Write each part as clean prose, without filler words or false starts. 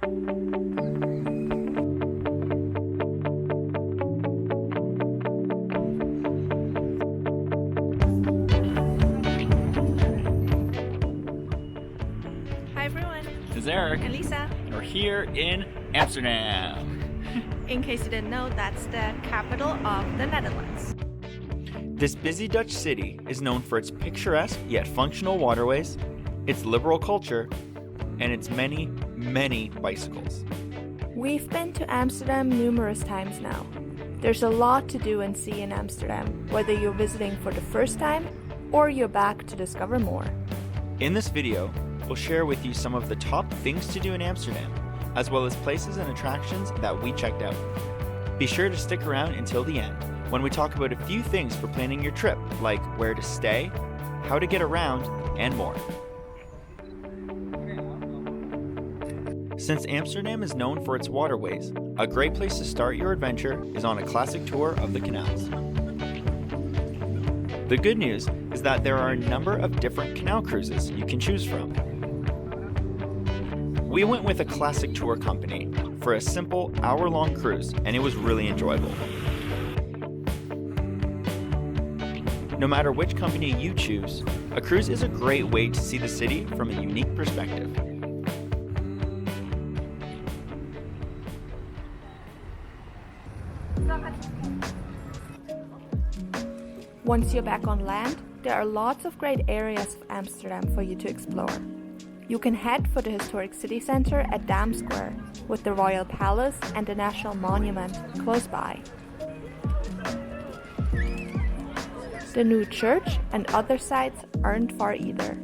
Hi everyone, This is Eric, and Lisa. and we're here in Amsterdam. In case you didn't know, that's the capital of the Netherlands. This busy Dutch city is known for its picturesque yet functional waterways, its liberal culture, and its many, many bicycles. We've been to Amsterdam numerous times now. There's a lot to do and see in Amsterdam, whether you're visiting for the first time or you're back to discover more. In this video, we'll share with you some of the top things to do in Amsterdam, as well as places and attractions that we checked out. Be sure to stick around until the end, when we talk about a few things for planning your trip, like where to stay, how to get around, and more. Since Amsterdam is known for its waterways, a great place to start your adventure is on a classic tour of the canals. The good news is that there are a number of different canal cruises you can choose from. We went with a classic tour company for a simple hour-long cruise, and it was really enjoyable. No matter which company you choose, a cruise is a great way to see the city from a unique perspective. Once you're back on land, there are lots of great areas of Amsterdam for you to explore. You can head for the historic city center at Dam Square, with the Royal Palace and the National Monument close by. The new church and other sites aren't far either.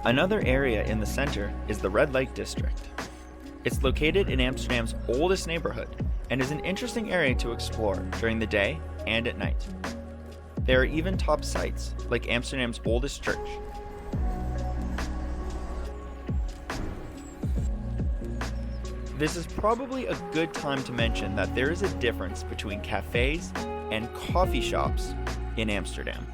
Another area in the center is the Redlight District. It's located in Amsterdam's oldest neighborhood and is an interesting area to explore during the day and at night. There are even top sites like Amsterdam's oldest church. This is probably a good time to mention that there is a difference between cafes and coffee shops in Amsterdam.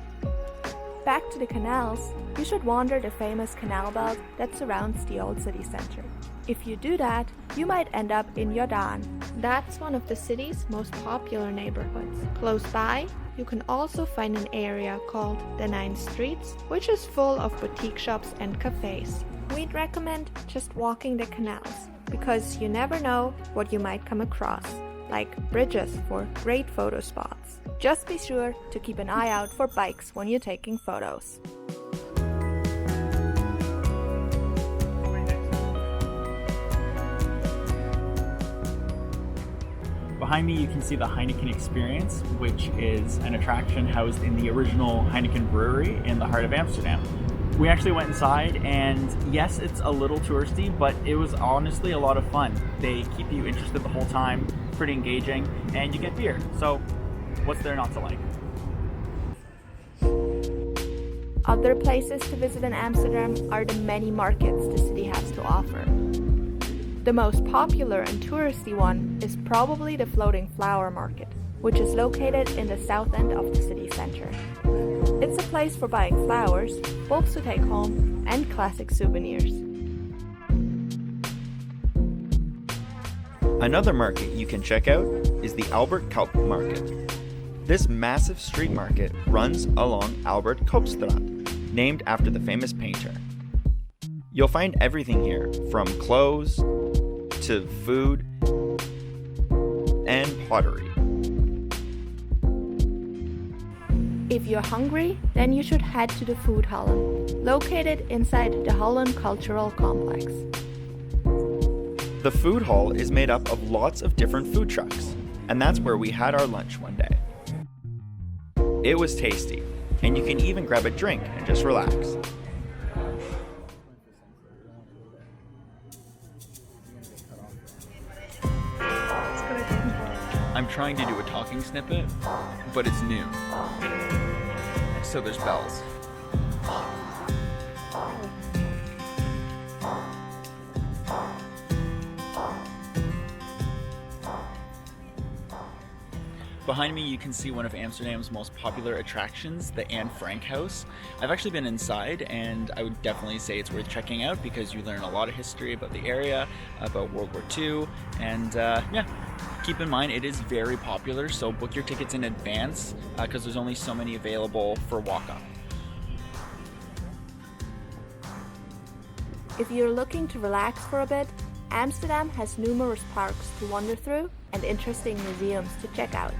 Back to the canals, you should wander the famous canal belt that surrounds the old city center. If you do that, you might end up in Jordaan. That's one of the city's most popular neighborhoods. Close by, you can also find an area called the Nine Streets, which is full of boutique shops and cafes. We'd recommend just walking the canals, because you never know what you might come across, like bridges for great photo spots. Just be sure to keep an eye out for bikes when you're taking photos. Behind me you can see the Heineken Experience, which is an attraction housed in the original Heineken brewery in the heart of Amsterdam. We actually went inside, and yes, it's a little touristy, but it was honestly a lot of fun. They keep you interested the whole time, pretty engaging, and you get beer. So what's there not to like? Other places to visit in Amsterdam are the many markets the city has to offer. The most popular and touristy one is probably the Floating Flower Market, which is located in the south end of the city center. It's a place for buying flowers, bulbs to take home, and classic souvenirs. Another market you can check out is the Albertkerk Market. This massive street market runs along Albertkerkstraat, named after the famous painter. You'll find everything here, from clothes to food and pottery. If you're hungry, then you should head to the Food Hallen, located inside the Hallen Cultural Complex. The food hall is made up of lots of different food trucks, and that's where we had our lunch one day. It was tasty, and you can even grab a drink and just relax. I'm trying to do a talking snippet, but it's new. So there's bells. Behind me you can see one of Amsterdam's most popular attractions, the Anne Frank House. I've actually been inside and I would definitely say it's worth checking out because you learn a lot of history about the area, about World War II, and yeah, keep in mind it is very popular, so book your tickets in advance because there's only so many available for walk-up. If you're looking to relax for a bit, Amsterdam has numerous parks to wander through and interesting museums to check out.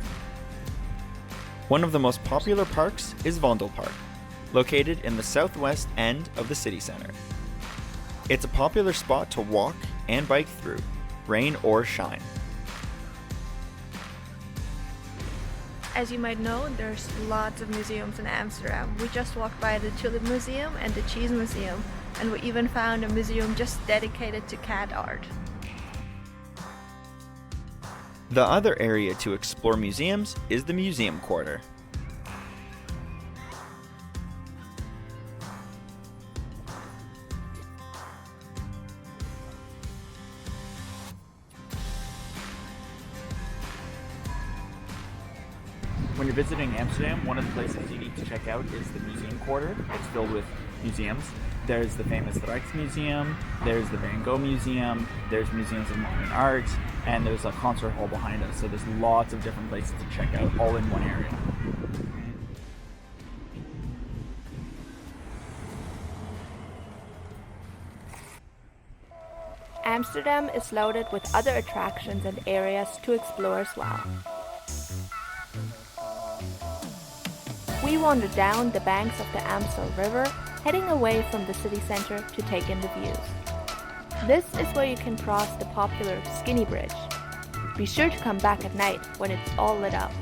One of the most popular parks is Vondelpark, located in the southwest end of the city center. It's a popular spot to walk and bike through, rain or shine. As you might know, there's lots of museums in Amsterdam. We just walked by the Tulip Museum and the Cheese Museum, and we even found a museum just dedicated to cat art. The other area to explore museums is the Museum Quarter. When you're visiting Amsterdam, one of the places you need to check out is the Museum Quarter. It's filled with museums. There's the famous Rijksmuseum, there's the Van Gogh Museum, there's museums of modern art, and there's a concert hall behind us. So there's lots of different places to check out, all in one area. Amsterdam is loaded with other attractions and areas to explore as well. We wander down the banks of the Amstel River, heading away from the city center to take in the views. This is where you can cross the popular Skinny Bridge. Be sure to come back at night when it's all lit up.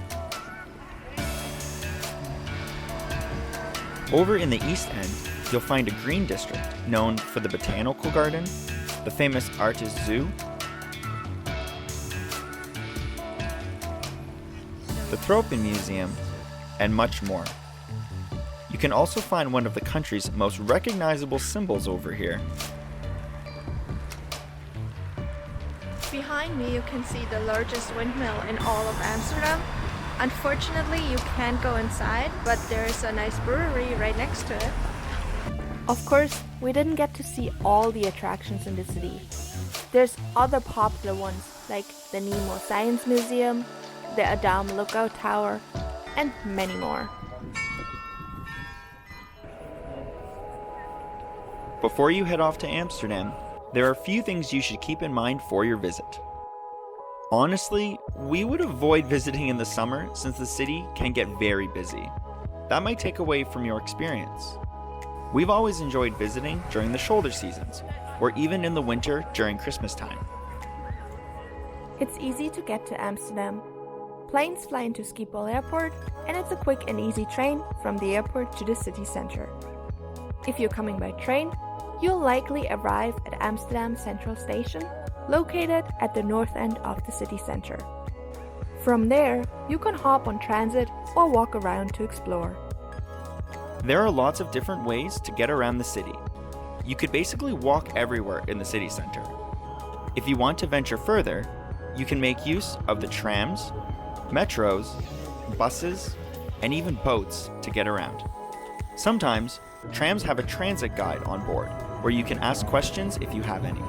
Over in the east end, you'll find a green district known for the Botanical Garden, the famous Artis Zoo, the Tropen Museum, and much more. You can also find one of the country's most recognizable symbols over here. Behind me you can see the largest windmill in all of Amsterdam. Unfortunately you can't go inside, but there is a nice brewery right next to it. Of course, we didn't get to see all the attractions in the city. There's other popular ones like the Nemo Science Museum, the Adam Lookout Tower, and many more. Before you head off to Amsterdam, there are a few things you should keep in mind for your visit. Honestly, we would avoid visiting in the summer since the city can get very busy. That might take away from your experience. We've always enjoyed visiting during the shoulder seasons, or even in the winter during Christmas time. It's easy to get to Amsterdam. Planes fly into Schiphol Airport, and it's a quick and easy train from the airport to the city center. If you're coming by train, you'll likely arrive at Amsterdam Central Station, located at the north end of the city center. From there, you can hop on transit or walk around to explore. There are lots of different ways to get around the city. You could basically walk everywhere in the city center. If you want to venture further, you can make use of the trams, metros, buses, and even boats to get around. Sometimes, trams have a transit guide on board where you can ask questions if you have any.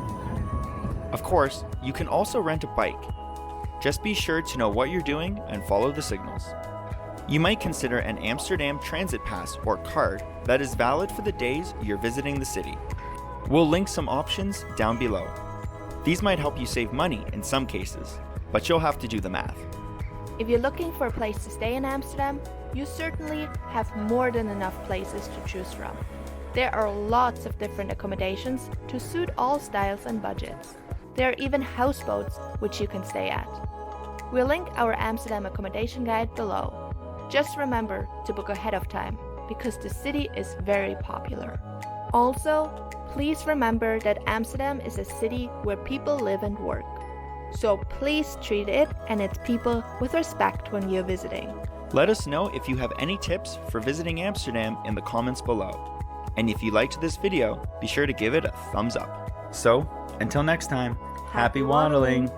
Of course, you can also rent a bike. Just be sure to know what you're doing and follow the signals. You might consider an Amsterdam Transit Pass or card that is valid for the days you're visiting the city. We'll link some options down below. These might help you save money in some cases, but you'll have to do the math. If you're looking for a place to stay in Amsterdam, you certainly have more than enough places to choose from. There are lots of different accommodations to suit all styles and budgets. There are even houseboats which you can stay at. We'll link our Amsterdam accommodation guide below. Just remember to book ahead of time because the city is very popular. Also, please remember that Amsterdam is a city where people live and work. So please treat it and its people with respect when you're visiting. Let us know if you have any tips for visiting Amsterdam in the comments below. And if you liked this video, be sure to give it a thumbs up. So, until next time, happy waddling!